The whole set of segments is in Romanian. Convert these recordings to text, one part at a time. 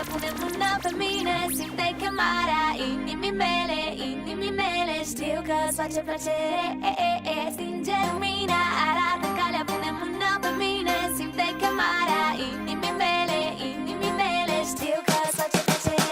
pune mâna pe mine. Simte chemarea inimii mele. Știu că-ți face plăcere, stinge lumina. Arată calea, pune mâna pe mine. Simte chemarea inimii mele. Știu că-ți face plăcere.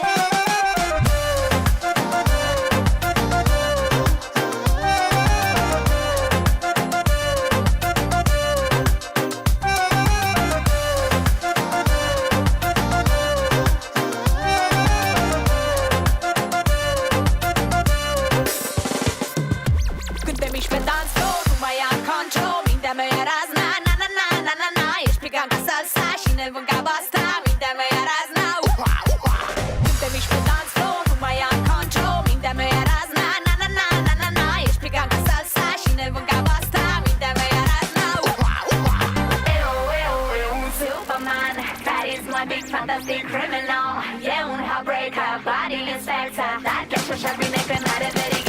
Când te miști pe dans floor, nu mai am control. Mintea mea e razna, na na na na na na. Ești picant ca salsa și nervând ca basta. Mintea mea e razna, uha uha. Când te miști pe dans floor, nu mai am control. Mintea mea e razna, na na na na na na. Ești picant ca salsa și nervând ca basta. Mintea mea e razna, uha uha. E un Superman, carismatic, fantastic, criminal. E un heartbreaker, body inspector. Dar chiar și așa bine că n-are veri.